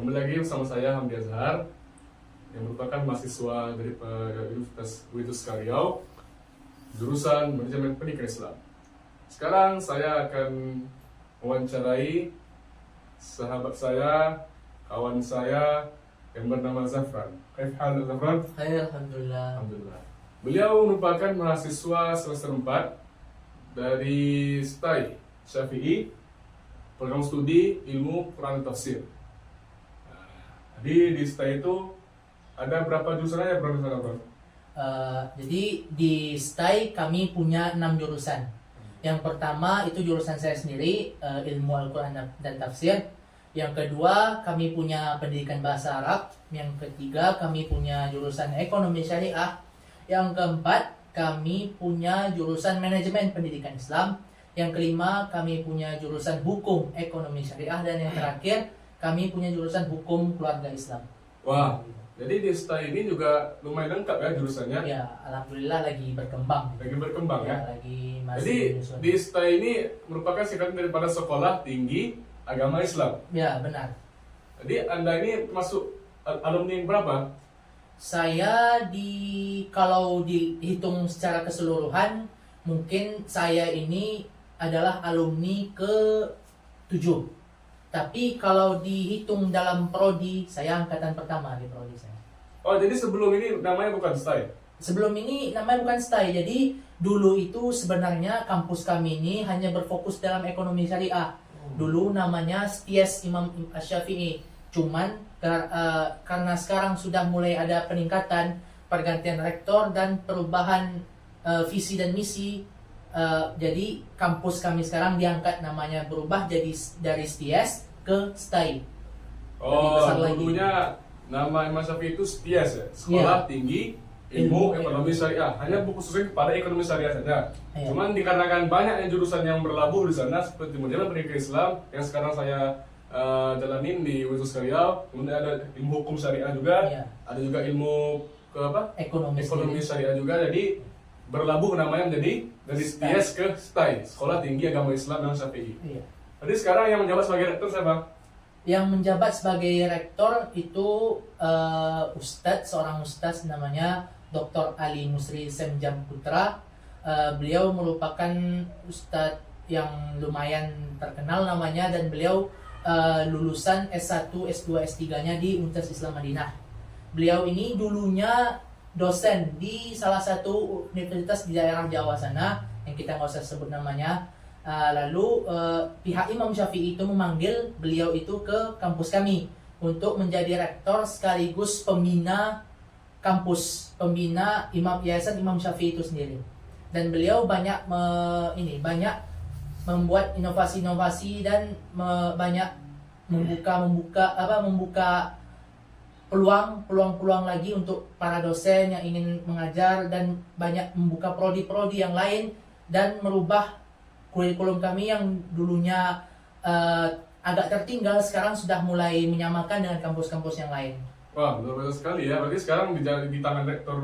Kembali lagi bersama saya Hamdi Azhar yang merupakan mahasiswa dari Universitas Riau, jurusan Manajemen Pendidikan Islam. Sekarang saya akan mewawancarai sahabat saya, kawan saya yang bernama Zafran. Hai Zafran. Hai, alhamdulillah. Alhamdulillah. Beliau merupakan mahasiswa semester 4 dari STAI Syafi'i, program studi ilmu Quran dan Tafsir. Jadi di STAI itu ada berapa jurusan aja, Bro? Jadi di STAI kami punya 6 jurusan. Yang pertama itu jurusan saya sendiri, ilmu Al-Quran dan Tafsir. Yang kedua kami punya pendidikan bahasa Arab. Yang ketiga kami punya jurusan ekonomi syariah. Yang keempat kami punya jurusan manajemen pendidikan Islam. Yang kelima kami punya jurusan hukum ekonomi syariah. Dan yang terakhir kami punya jurusan hukum keluarga Islam. Wah, jadi di STAI ini juga lumayan lengkap ya jurusannya? Ya, alhamdulillah lagi berkembang. Lagi berkembang ya? Lagi masih Jadi menyusun. di STAI ini merupakan singkatan daripada Sekolah Tinggi Agama Islam. Ya, benar. Jadi Anda ini masuk alumni yang berapa? Saya kalau dihitung secara keseluruhan, mungkin saya ini adalah alumni ke-7. Tapi kalau dihitung dalam prodi, saya angkatan pertama di prodi saya. Oh, jadi sebelum ini namanya bukan STAI? Sebelum ini namanya bukan STAI. Jadi dulu itu sebenarnya kampus kami ini hanya berfokus dalam ekonomi syariah. Dulu namanya STIES Imam Syafi'i. Cuman karena sekarang sudah mulai ada peningkatan, pergantian rektor dan perubahan visi dan misi, jadi kampus kami sekarang diangkat namanya berubah jadi dari STIES ke STAI. Oh, dulunya nama Imam Syafi'i itu STIES ya? Sekolah Tinggi Ilmu Ekonomi Syariah. Hanya khususnya pada ekonomi syariah saja. Iya. Cuman dikarenakan banyak jurusan yang berlabuh di sana seperti manajemen pendidikan Islam yang sekarang saya jalanin di Universitas Riau, kemudian ada ilmu hukum syariah juga, Iya. ada juga ilmu ekonomi syariah juga. Jadi berlabuh namanya menjadi dari STIES ke STAI, Sekolah Tinggi Agama Islam Imam Syafi'i. Iya. Jadi sekarang yang menjabat sebagai rektor siapa? Yang menjabat sebagai rektor itu seorang ustadz namanya Dr. Ali Musri Semjam Putra. Beliau merupakan ustadz yang lumayan terkenal namanya, dan beliau lulusan S1, S2, S3-nya di Universitas Islam Madinah. Beliau ini dulunya dosen di salah satu universitas di daerah Jawa sana, yang kita nggak usah sebut namanya. Lalu pihak Imam Syafi'i itu memanggil beliau itu ke kampus kami untuk menjadi rektor sekaligus pembina kampus, pembina Yayasan Imam Syafi'i itu sendiri. Dan beliau banyak membuat inovasi-inovasi dan banyak membuka peluang lagi untuk para dosen yang ingin mengajar, dan banyak membuka prodi-prodi yang lain dan merubah kurikulum kami yang dulunya agak tertinggal, sekarang sudah mulai menyamakan dengan kampus-kampus yang lain. Wah, luar biasa sekali ya. Berarti sekarang di tangan rektor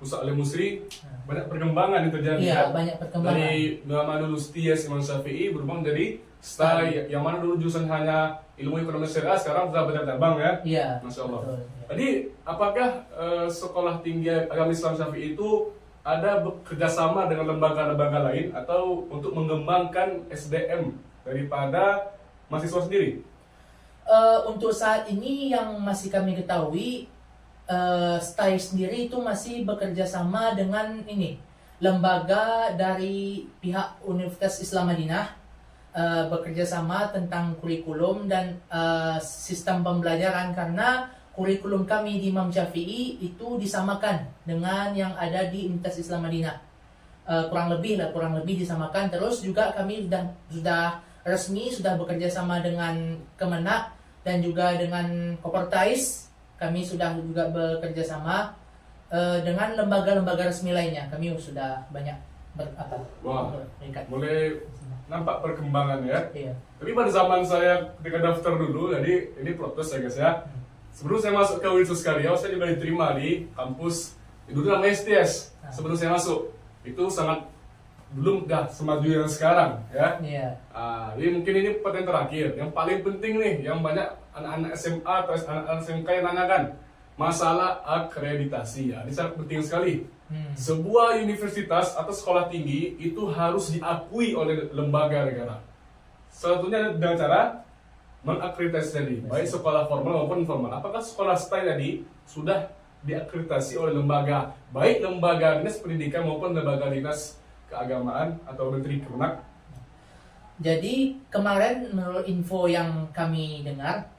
Ustaz Ali Musri banyak perkembangan yang terjadi. Iya, ya? banyak perkembangan. Dari nama dulu STIES Imam Syafi'i berubah menjadi STAI, yang mana dulu jurusan hanya ilmu ekonomi syariah, sekarang sudah bercabang ya. Iya. Masya Allah. Betul, ya. Jadi apakah Sekolah Tinggi Agama Islam Syafi'i itu ada bekerjasama dengan lembaga-lembaga lain atau untuk mengembangkan SDM daripada mahasiswa sendiri? Untuk saat ini yang masih kami ketahui, STAI sendiri itu masih bekerja sama dengan lembaga dari pihak Universitas Islam Madinah, bekerja sama tentang kurikulum dan sistem pembelajaran, karena kurikulum kami di Imam Syafi'i itu disamakan dengan yang ada di Universitas Islam Madinah. Kurang lebih disamakan. Terus juga kami sudah resmi sudah bekerja sama dengan Kemenak dan juga dengan Kopertais. Kami sudah juga bekerja sama dengan lembaga-lembaga resmi lainnya. Kami sudah banyak berikat. Mulai nampak perkembangan ya. Iya. Tapi pada zaman saya ketika daftar dulu, jadi ini protes ya guys ya. Sebelum saya masuk ke Universitas Riau, saya juga diterima di kampus dulu namanya STIES. Sebelum saya masuk, itu sangat belum dah semaju yang sekarang ya. Iya. Jadi mungkin ini pertanyaan terakhir, yang paling penting nih, yang banyak anak-anak SMA atau anak-anak SMK yang nanyakan masalah akreditasi ya. Ini sangat penting sekali. Sebuah universitas atau sekolah tinggi itu harus diakui oleh lembaga negara. Salah satunya dengan cara mengakreditasi tadi, baik sekolah formal maupun informal. Apakah sekolah STAI tadi sudah diakreditasi oleh lembaga, baik lembaga dinas pendidikan maupun lembaga dinas keagamaan atau menteri Kemenak? Jadi kemarin menurut info yang kami dengar,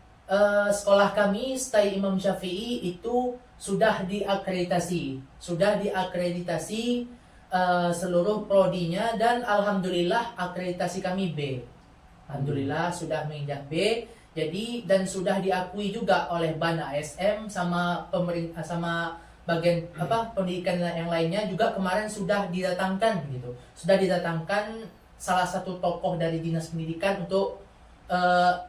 sekolah kami STAI Imam Syafi'i itu sudah diakreditasi seluruh prodinya, dan alhamdulillah akreditasi kami B. Alhamdulillah sudah menginjak B. Jadi dan sudah diakui juga oleh BAN ASM sama pemerintah, sama bagian pendidikan yang lainnya juga kemarin sudah didatangkan gitu. Sudah didatangkan salah satu tokoh dari dinas pendidikan untuk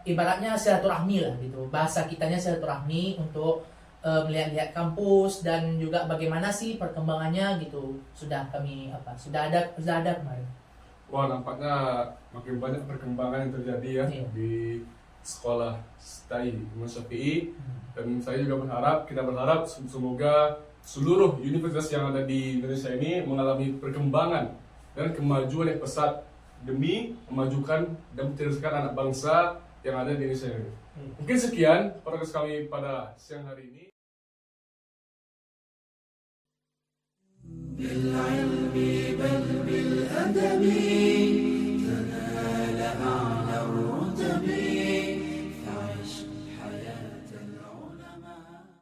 ibaratnya silaturahmi lah gitu. Bahasa kitanya silaturahmi untuk melihat-lihat kampus dan juga bagaimana sih perkembangannya gitu. Sudah ada kemarin. Wah, nampaknya makin banyak perkembangan yang terjadi ya di sekolah STAI Imam Syafi'i. Dan saya juga kita berharap semoga seluruh universitas yang ada di Indonesia ini mengalami perkembangan dan kemajuan yang pesat demi memajukan dan mencerdaskan anak bangsa yang ada di Indonesia ini. Mungkin sekian podcast kami pada siang hari ini. بالعلم بل بالأدب